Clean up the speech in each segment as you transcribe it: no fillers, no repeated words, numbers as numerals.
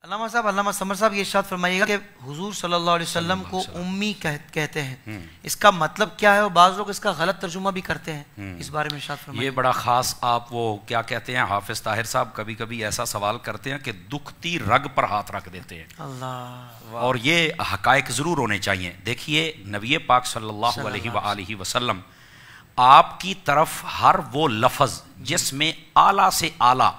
علامہ صاحب، علامہ سمر صاحب یہ ارشاد فرمائیے گا کہ حضور صلی اللہ علیہ وسلم کو امی کہتے ہیں، اس کا مطلب کیا ہے؟ اور بعض لوگ اس کا غلط ترجمہ بھی کرتے ہیں، اس بارے میں ارشاد فرمائیے۔ یہ بڑا خاص آپ وہ کیا کہتے ہیں، حافظ طاہر صاحب کبھی کبھی ایسا سوال کرتے ہیں کہ دکھتی رگ پر ہاتھ رکھ دیتے ہیں، اللہ، اور یہ حقائق ضرور ہونے چاہیے۔ دیکھیے نبی پاک صلی اللہ علیہ وآلہ وسلم آپ کی طرف ہر وہ لفظ جس میں اعلیٰ سے اعلیٰ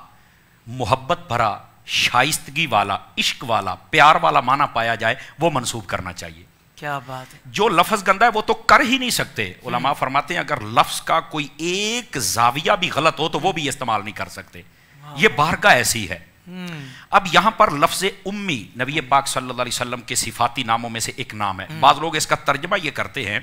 محبت بھرا، شائستگی والا، عشق والا، پیار والا معنی پایا جائے وہ منسوب کرنا چاہیے۔ کیا بات ہے! جو لفظ گندا ہے وہ تو کر ہی نہیں سکتے۔ علماء فرماتے ہیں اگر لفظ کا کوئی ایک زاویہ بھی غلط ہو تو وہ بھی استعمال نہیں کر سکتے، یہ بارگاہ ایسی ہے۔ اب یہاں پر لفظ امی نبی پاک صلی اللہ علیہ وسلم کے صفاتی ناموں میں سے ایک نام ہے۔ بعض لوگ اس کا ترجمہ یہ کرتے ہیں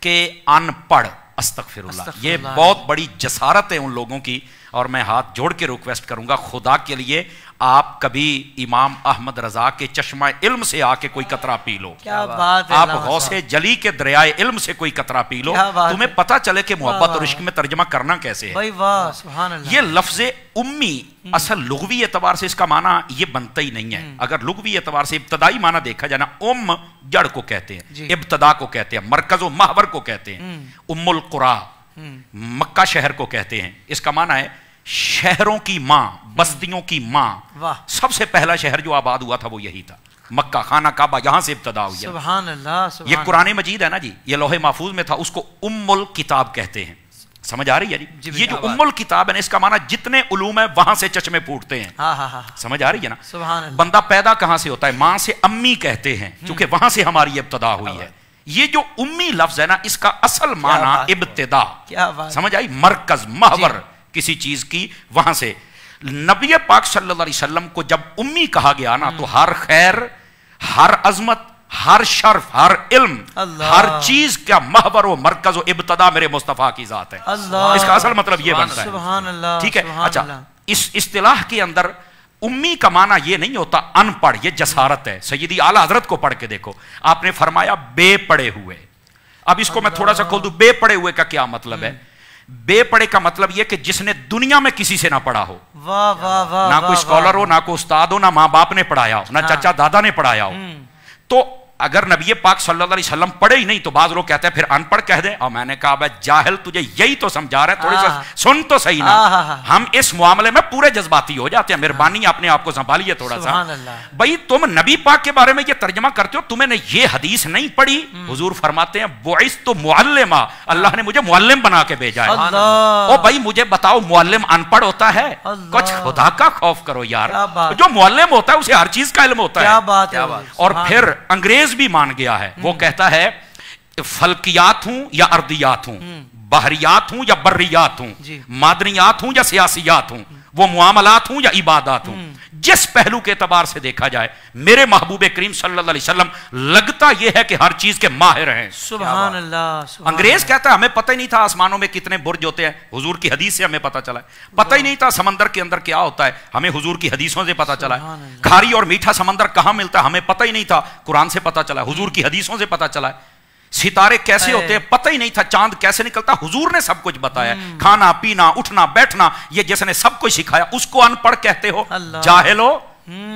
کہ ان پڑھ، استغفر اللہ۔ یہ بہت بڑی جسارت ہے ان لوگوں کی، اور میں ہاتھ جوڑ کے ریکویسٹ کروں گا خدا کے لیے آپ کبھی امام احمد رضا کے چشمہ علم سے آ کے کوئی قطرہ پی لو، کیا بات ہے! آپ غوث جلی کے دریائے علم سے کوئی قطرہ پی لو، تمہیں پتہ چلے کہ محبت اور عشق میں ترجمہ کرنا کیسے ہے۔ بھائی واہ، سبحان اللہ! یہ لفظ امی اصل لغوی اعتبار سے اس کا معنی یہ بنتا ہی نہیں ہے۔ اگر لغوی اعتبار سے ابتدائی معنی دیکھا جائے نا، جڑ کو کہتے ہیں، ابتدا کو کہتے ہیں، مرکز و محور کو کہتے ہیں، ام القرا مکہ شہر کو کہتے ہیں۔ اس کا معنی ہے شہروں کی ماں، بستیوں کی ماں۔ سب سے پہلا شہر جو آباد ہوا تھا وہ یہی تھا، مکہ، خانہ کعبہ، یہاں سے ابتدا ہوئی ہے۔ سبحان اللہ، سبحان یہ قرآن مجید ہے نا جی، یہ لوح محفوظ میں تھا، اس کو ام الکتاب کہتے ہیں۔ سمجھ آ رہی ہے جی؟ یہ جو ام الکتاب ہے نا، اس کا معنی جتنے علوم ہے وہاں سے چشمے پھوٹتے ہیں۔ سمجھ آ رہی ہے نا؟ سبحان اللہ۔ بندہ پیدا کہاں سے ہوتا ہے؟ ماں سے امی کہتے ہیں، کیونکہ وہاں سے ہماری ابتدا ہوئی ہے۔ یہ جو امی لفظ ہے نا، اس کا اصل معنی ابتدا، سمجھ آئی؟ مرکز، محور کسی چیز کی، وہاں سے۔ نبی پاک صلی اللہ علیہ وسلم کو جب امی کہا گیا نا، تو ہر خیر، ہر عظمت، ہر شرف، ہر علم، ہر چیز کا محور و مرکز و ابتدا میرے مصطفیٰ کی ذات ہے۔ اس کا اصل مطلب یہ بنتا ہے۔ سبحان اللہ، ٹھیک ہے؟ اچھا، اس اصطلاح کے اندر امی کا معنی یہ نہیں ہوتا ان پڑھ، یہ جسارت ہے۔ سیدی اعلیٰ حضرت کو پڑھ کے دیکھو، آپ نے فرمایا بے پڑھے ہوئے۔ اب اس کو میں تھوڑا سا کھول دوں، بے پڑھے ہوئے کا کیا مطلب ہے؟ بے پڑھے کا مطلب یہ کہ جس نے دنیا میں کسی سے نہ پڑھا ہو، نہ کوئی اسکالر ہو، نہ کوئی استاد ہو، نہ ماں باپ نے پڑھایا ہو، نہ چچا دادا نے پڑھایا ہو۔ تو اگر نبی پاک صلی اللہ علیہ وسلم پڑھے ہی نہیں تو بعض لوگ کہتے ہیں پھر ان پڑھ کہہ دیں، اور میں نے کہا بھائی جاہل تجھے یہی تو سمجھا رہے ہیں، تھوڑی سا سن تو صحیح نا۔ ہم اس معاملے میں پورے جذباتی ہو جاتے ہیں، مہربانی اپنے آپ کو سنبھالیے تھوڑا سا۔ بھائی تم نبی پاک کے بارے میں یہ ترجمہ کرتے ہو، تمہیں نے یہ حدیث نہیں پڑھی؟ حضور فرماتے ہیں بعثت معلما، اللہ نے مجھے معلم بنا کے بھیجا ہے۔ او بھائی مجھے بتاؤ معلم ان پڑھ ہوتا ہے؟ کچھ خدا کا خوف کرو یار، جو معلم ہوتا ہے اسے ہر چیز کا علم ہوتا ہے۔ اور پھر انگریز بھی مان گیا ہے، وہ کہتا ہے فلکیات ہوں یا ارضیات ہوں، بحریات ہوں یا بریات ہوں، معدنیات ہوں یا سیاسیات ہوں، وہ معاملات ہوں یا عبادات ہوں، جس پہلو کے اعتبار سے دیکھا جائے میرے محبوب کریم صلی اللہ علیہ وسلم لگتا یہ ہے کہ ہر چیز کے ماہر ہیں۔ سبحان اللہ۔ انگریز کہتا ہے ہمیں پتہ ہی نہیں تھا آسمانوں میں کتنے برج ہوتے ہیں، حضور کی حدیث سے ہمیں پتہ چلا ہے۔ پتہ ہی نہیں تھا سمندر کے اندر کیا ہوتا ہے، ہمیں حضور کی حدیثوں سے پتہ چلا ہے۔ کھاری اور میٹھا سمندر کہاں ملتا ہے، ہمیں پتہ ہی نہیں تھا، قرآن سے پتہ چلا ہے، حضور کی حدیثوں سے پتہ چلا ہے۔ ستارے کیسے ہوتے ہیں پتہ ہی نہیں تھا، چاند کیسے نکلتا، حضور نے سب کچھ بتایا۔ کھانا پینا اٹھنا بیٹھنا یہ جس نے سب کچھ سکھایا، اس کو ان پڑھ کہتے ہو؟ جاہل ہو،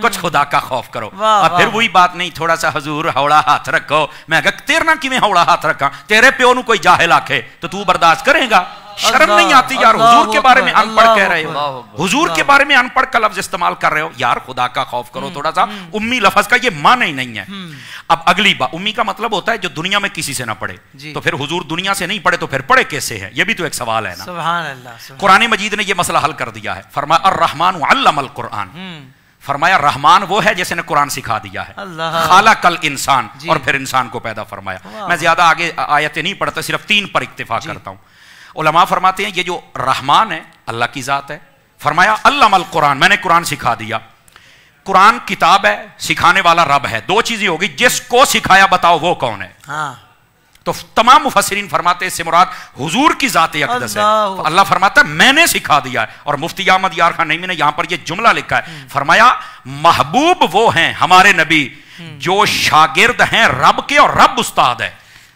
کچھ خدا کا خوف کرو۔ اور پھر وہی بات نہیں، تھوڑا سا حضور ہوڑا ہاتھ رکھو، میں کہا تیرے نہ کی میں ہوڑا ہاتھ رکھا، تیرے پیو نو کوئی جاہل آکھے تو تو برداشت کرے گا؟ شرم نہیں آتی یار، حضور کے بارے میں ان پڑھ کہہ رہے ہو، حضور کے بارے میں ان پڑھ کا لفظ استعمال کر رہے ہو، یار خدا کا خوف کرو تھوڑا سا۔ امی لفظ کا یہ معنی ہی نہیں ہے۔ اب اگلی بات، امی کا مطلب ہوتا ہے جو دنیا میں کسی سے نہ پڑھے، تو پھر حضور دنیا سے نہیں پڑھے تو پھر پڑھے کیسے ہیں؟ یہ بھی تو ایک سوال ہے نا۔ سبحان اللہ۔ قرآن مجید نے یہ مسئلہ حل کر دیا ہے، فرمایا الرحمن علم القرآن، فرمایا رحمان وہ ہے جس نے قرآن سکھا دیا ہے، خالق الانسان، اور پھر انسان کو پیدا فرمایا۔ میں زیادہ آگے آیتیں نہیں پڑھتا، صرف 3 پر اکتفا کرتا ہوں۔ علماء فرماتے ہیں یہ جو رحمان ہے اللہ کی ذات ہے، فرمایا علم القرآن، میں نے قرآن سکھا دیا۔ قرآن کتاب ہے، سکھانے والا رب ہے، دو چیزیں ہوگی، جس کو سکھایا بتاؤ وہ کون ہے؟ تو تمام مفسرین فرماتے ہیں اس سے مراد حضور کی ذات اقدس ہے۔ اللہ فرماتا ہے میں نے سکھا دیا ہے، اور مفتی احمد یار خان نعیمی نے یہاں پر یہ جملہ لکھا ہے، فرمایا محبوب وہ ہیں ہمارے نبی جو شاگرد ہیں رب کے اور رب استاد ہے۔